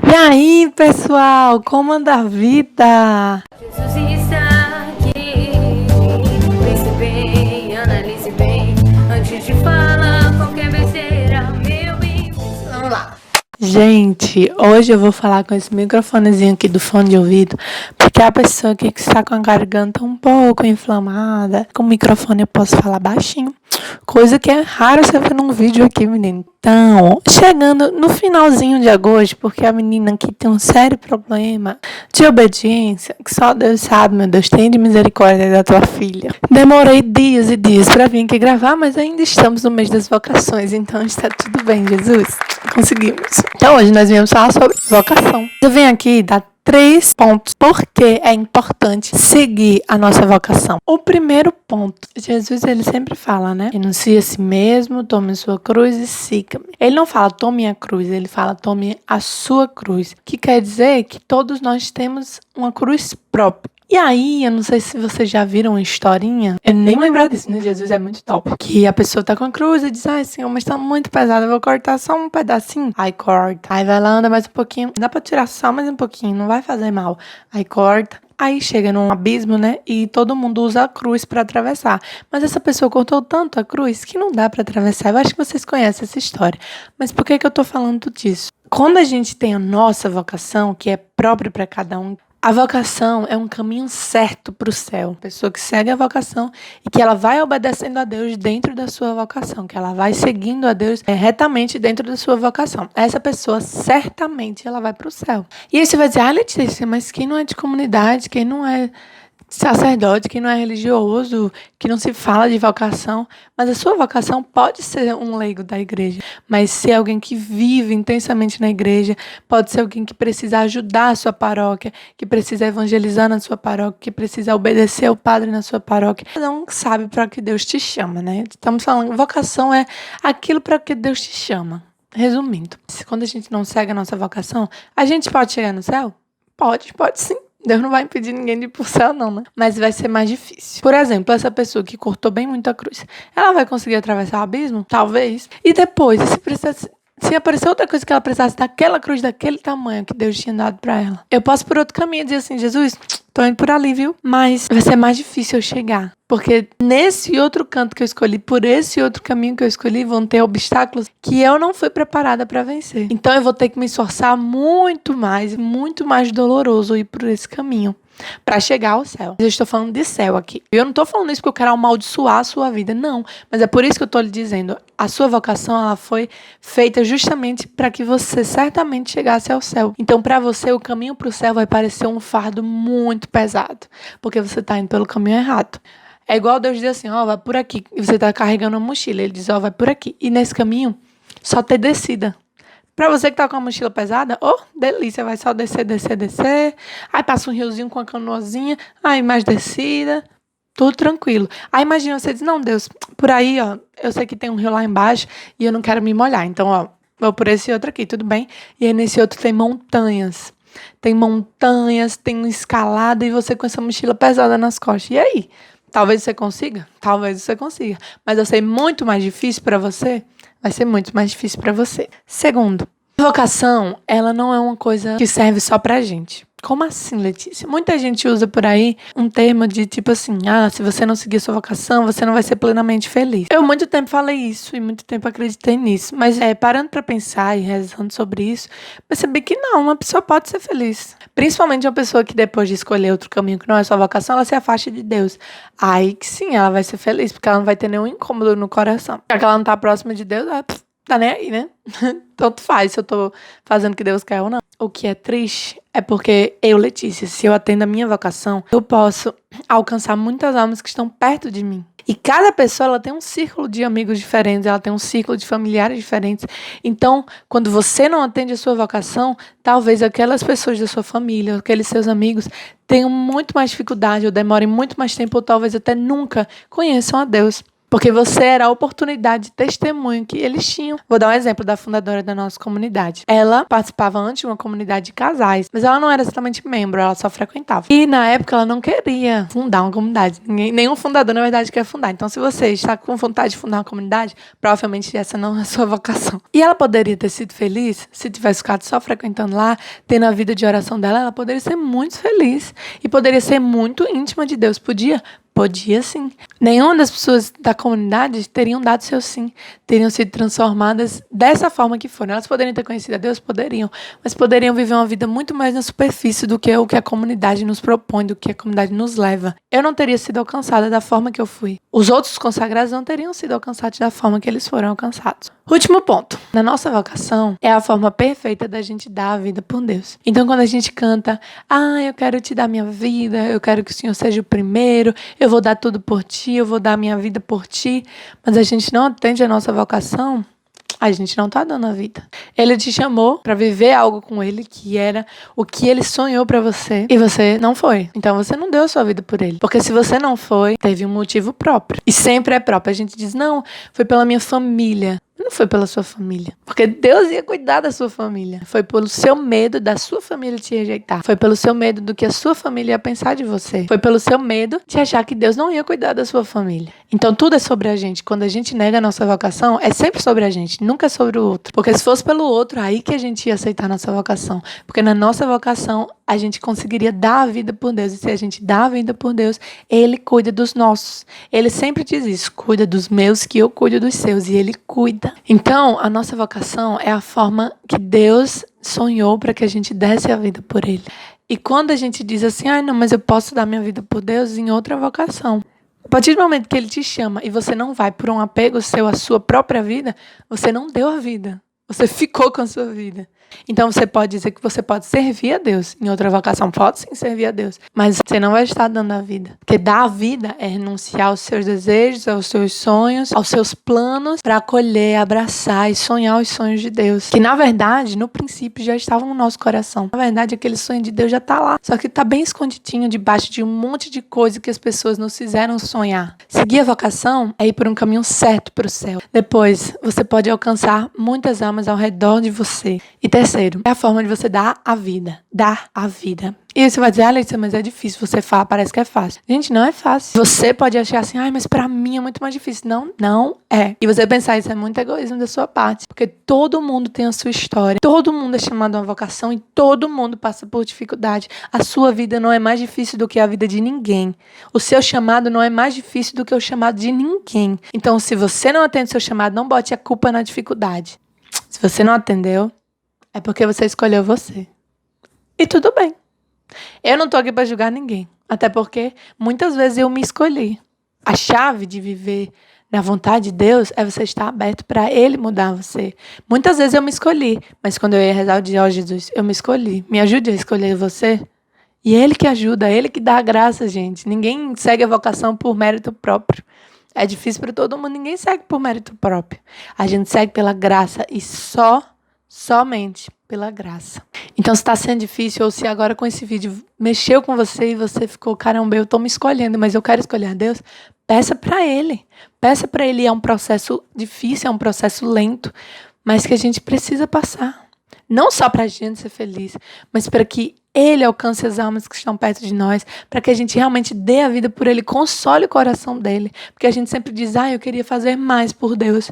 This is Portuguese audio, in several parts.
E aí, pessoal, como anda a vida? Jesus está aqui. Pense bem, analise bem. Antes de falar qualquer besteira, meu bem. Vamos lá. Gente, hoje eu vou falar com esse microfonezinho aqui do fone de ouvido, porque a pessoa aqui que está com a garganta um pouco inflamada, com o microfone eu posso falar baixinho, coisa que é raro você ver num vídeo aqui, menino. Então, chegando no finalzinho de agosto, porque a menina aqui tem um sério problema de obediência, que só Deus sabe, meu Deus, tem de misericórdia da tua filha. Demorei dias e dias para vir aqui gravar, mas ainda estamos no mês das vocações, então está tudo bem, Jesus. Conseguimos. Então hoje nós viemos falar sobre vocação. Eu venho aqui dar 3 pontos porque é importante seguir a nossa vocação. O primeiro ponto, Jesus ele sempre fala, né? Renuncie a si mesmo, tome a sua cruz e siga-me. Ele não fala tome a cruz, ele fala tome a sua cruz, que quer dizer que todos nós temos uma cruz própria. E aí, eu não sei se vocês já viram uma historinha, eu nem lembro disso, né? Jesus é muito top. Que a pessoa tá com a cruz e diz, ai Senhor, mas tá muito pesado, eu vou cortar só um pedacinho. Aí corta. Aí vai lá, anda mais um pouquinho. Dá pra tirar só mais um pouquinho, não vai fazer mal. Aí corta. Aí chega num abismo, né? E todo mundo usa a cruz pra atravessar. Mas essa pessoa cortou tanto a cruz que não dá pra atravessar. Eu acho que vocês conhecem essa história. Mas por que eu tô falando disso? Quando a gente tem a nossa vocação, que é própria pra cada um, a vocação é um caminho certo para o céu. A pessoa que segue a vocação e que ela vai obedecendo a Deus dentro da sua vocação, que ela vai seguindo a Deus retamente dentro da sua vocação. Essa pessoa, certamente, ela vai para o céu. E aí você vai dizer, ah, Letícia, mas quem não é de comunidade, quem não é sacerdote, que não é religioso, que não se fala de vocação, mas a sua vocação pode ser um leigo da igreja, mas ser alguém que vive intensamente na igreja, pode ser alguém que precisa ajudar a sua paróquia, que precisa evangelizar na sua paróquia, que precisa obedecer ao padre na sua paróquia. Cada um sabe para que Deus te chama, né? Estamos falando, vocação é aquilo para que Deus te chama. Resumindo, quando a gente não segue a nossa vocação, a gente pode chegar no céu? Pode sim. Deus não vai impedir ninguém de ir pro céu, não, né? Mas vai ser mais difícil. Por exemplo, essa pessoa que cortou bem muito a cruz, ela vai conseguir atravessar o abismo? Talvez. E depois, se aparecer outra coisa que ela precisasse daquela cruz, daquele tamanho que Deus tinha dado pra ela, eu posso por outro caminho dizer assim, Jesus, tô indo por ali, viu? Mas vai ser mais difícil eu chegar. Porque nesse outro canto que eu escolhi, por esse outro caminho que eu escolhi, vão ter obstáculos que eu não fui preparada para vencer. Então eu vou ter que me esforçar muito mais doloroso ir por esse caminho para chegar ao céu. Eu estou falando de céu aqui. Eu não estou falando isso porque eu quero amaldiçoar a sua vida, não. Mas é por isso que eu estou lhe dizendo, a sua vocação ela foi feita justamente para que você certamente chegasse ao céu. Então para você o caminho para o céu vai parecer um fardo muito pesado, porque você está indo pelo caminho errado. É igual Deus diz assim, ó, vai por aqui. E você tá carregando uma mochila. Ele diz, ó, vai por aqui. E nesse caminho, só ter descida. Pra você que tá com a mochila pesada, delícia. Vai só descer. Aí passa um riozinho com a canoazinha. Aí mais descida. Tudo tranquilo. Aí imagina, você diz, não, Deus, por aí, ó, eu sei que tem um rio lá embaixo e eu não quero me molhar. Então, ó, vou por esse outro aqui, tudo bem? E aí nesse outro tem montanhas. Tem uma escalada e você com essa mochila pesada nas costas. E aí? Talvez você consiga, mas vai ser muito mais difícil para você, vai ser muito mais difícil para você. Segundo, vocação, ela não é uma coisa que serve só pra gente. Como assim, Letícia? Muita gente usa por aí um termo de tipo assim, se você não seguir sua vocação, você não vai ser plenamente feliz. Eu muito tempo falei isso e muito tempo acreditei nisso, mas parando pra pensar e rezando sobre isso, percebi que não, uma pessoa pode ser feliz. Principalmente uma pessoa que depois de escolher outro caminho que não é sua vocação, ela se afasta de Deus. Aí que sim, ela vai ser feliz, porque ela não vai ter nenhum incômodo no coração. Já que ela não tá próxima de Deus, tá nem aí, né? Tanto faz se eu tô fazendo o que Deus quer ou não. O que é triste é porque eu, Letícia, se eu atendo a minha vocação, eu posso alcançar muitas almas que estão perto de mim. E cada pessoa, ela tem um círculo de amigos diferentes, ela tem um círculo de familiares diferentes. Então, quando você não atende a sua vocação, talvez aquelas pessoas da sua família, aqueles seus amigos, tenham muito mais dificuldade, ou demorem muito mais tempo, ou talvez até nunca conheçam a Deus. Porque você era a oportunidade de testemunho que eles tinham. Vou dar um exemplo da fundadora da nossa comunidade. Ela participava antes de uma comunidade de casais, mas ela não era exatamente membro, ela só frequentava. E na época ela não queria fundar uma comunidade. Nenhum fundador, na verdade, quer fundar. Então, se você está com vontade de fundar uma comunidade, provavelmente essa não é a sua vocação. E ela poderia ter sido feliz se tivesse ficado só frequentando lá, tendo a vida de oração dela, ela poderia ser muito feliz. E poderia ser muito íntima de Deus. Podia? Podia sim. Nenhuma das pessoas da comunidade teriam dado seu sim. Teriam sido transformadas dessa forma que foram. Elas poderiam ter conhecido a Deus? Poderiam. Mas poderiam viver uma vida muito mais na superfície do que o que a comunidade nos propõe, do que a comunidade nos leva. Eu não teria sido alcançada da forma que eu fui. Os outros consagrados não teriam sido alcançados da forma que eles foram alcançados. Último ponto. Na nossa vocação, é a forma perfeita da gente dar a vida por Deus. Então, quando a gente canta, eu quero te dar minha vida, eu quero que o Senhor seja o primeiro, eu vou dar tudo por ti, eu vou dar minha vida por ti, mas a gente não atende a nossa vocação, a gente não tá dando a vida. Ele te chamou para viver algo com ele que era o que ele sonhou para você e você não foi. Então você não deu a sua vida por ele. Porque se você não foi, teve um motivo próprio. E sempre é próprio. A gente diz, não, foi pela minha família. Não foi pela sua família. Porque Deus ia cuidar da sua família. Foi pelo seu medo da sua família te rejeitar. Foi pelo seu medo do que a sua família ia pensar de você. Foi pelo seu medo de achar que Deus não ia cuidar da sua família. Então tudo é sobre a gente. Quando a gente nega a nossa vocação, é sempre sobre a gente, nunca é sobre o outro. Porque se fosse pelo outro, aí que a gente ia aceitar a nossa vocação. Porque na nossa vocação, a gente conseguiria dar a vida por Deus. E se a gente dá a vida por Deus, Ele cuida dos nossos. Ele sempre diz isso, cuida dos meus que eu cuido dos seus. E Ele cuida. Então, a nossa vocação é a forma que Deus sonhou para que a gente desse a vida por Ele. E quando a gente diz assim, não, mas eu posso dar minha vida por Deus em outra vocação. A partir do momento que Ele te chama e você não vai por um apego seu à sua própria vida, você não deu a vida. Você ficou com a sua vida. Então você pode dizer que você pode servir a Deus em outra vocação. Pode sim servir a Deus. Mas você não vai estar dando a vida. Porque dar a vida é renunciar aos seus desejos, aos seus sonhos, aos seus planos para acolher, abraçar e sonhar os sonhos de Deus. Que na verdade, no princípio, já estavam no nosso coração. Na verdade, aquele sonho de Deus já está lá. Só que está bem escondidinho debaixo de um monte de coisa que as pessoas nos fizeram sonhar. Seguir a vocação é ir por um caminho certo para o céu. Depois, você pode alcançar muitas almas ao redor de você. E terceiro, é a forma de você dar a vida. Dar a vida. E você vai dizer, Letícia, mas é difícil. Você fala, parece que é fácil. Gente, não é fácil. Você pode achar assim, mas pra mim é muito mais difícil. Não, não é. E você pensar, isso é muito egoísmo da sua parte. Porque todo mundo tem a sua história. Todo mundo é chamado a uma vocação e todo mundo passa por dificuldade. A sua vida não é mais difícil do que a vida de ninguém. O seu chamado não é mais difícil do que o chamado de ninguém. Então, se você não atende o seu chamado, não bote a culpa na dificuldade. Se você não atendeu, é porque você escolheu você. E tudo bem. Eu não tô aqui para julgar ninguém. Até porque muitas vezes eu me escolhi. A chave de viver na vontade de Deus é você estar aberto para Ele mudar você. Muitas vezes eu me escolhi. Mas quando eu ia rezar, eu dizia, Jesus, eu me escolhi. Me ajude a escolher você. E é Ele que ajuda, é Ele que dá a graça, gente. Ninguém segue a vocação por mérito próprio. É difícil para todo mundo. Ninguém segue por mérito próprio. A gente segue pela graça e somente pela graça. Então, se está sendo difícil, ou se agora com esse vídeo mexeu com você e você ficou, caramba, eu estou me escolhendo, mas eu quero escolher a Deus, peça para Ele. Peça para Ele. É um processo difícil, é um processo lento, mas que a gente precisa passar. Não só para a gente ser feliz, mas para que Ele alcance as almas que estão perto de nós, para que a gente realmente dê a vida por Ele, console o coração dele. Porque a gente sempre diz, eu queria fazer mais por Deus.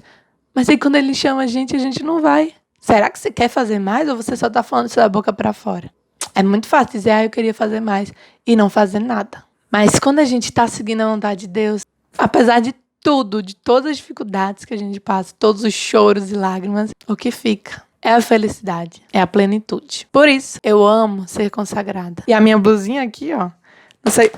Mas aí quando Ele chama a gente não vai. Será que você quer fazer mais ou você só está falando isso da boca para fora? É muito fácil dizer, eu queria fazer mais e não fazer nada. Mas quando a gente está seguindo a vontade de Deus, apesar de tudo, de todas as dificuldades que a gente passa, todos os choros e lágrimas, o que fica é a felicidade, é a plenitude. Por isso, eu amo ser consagrada. E a minha blusinha aqui, ó, não sei...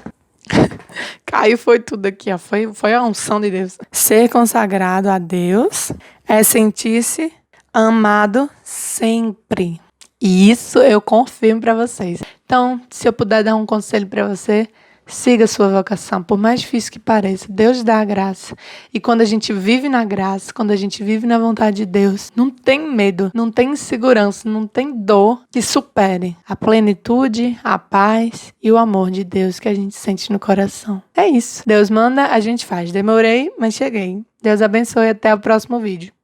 Caiu, foi tudo aqui, ó. Foi a unção de Deus. Ser consagrado a Deus é sentir-se amado sempre. E isso eu confirmo para vocês. Então, se eu puder dar um conselho para você, Siga a sua vocação, por mais difícil que pareça. Deus dá a graça. E quando a gente vive na graça, quando a gente vive na vontade de Deus, não tem medo, não tem insegurança, não tem dor que supere a plenitude, a paz e o amor de Deus que a gente sente no coração. É isso. Deus manda, a gente faz. Demorei, mas cheguei. Deus abençoe e até o próximo vídeo.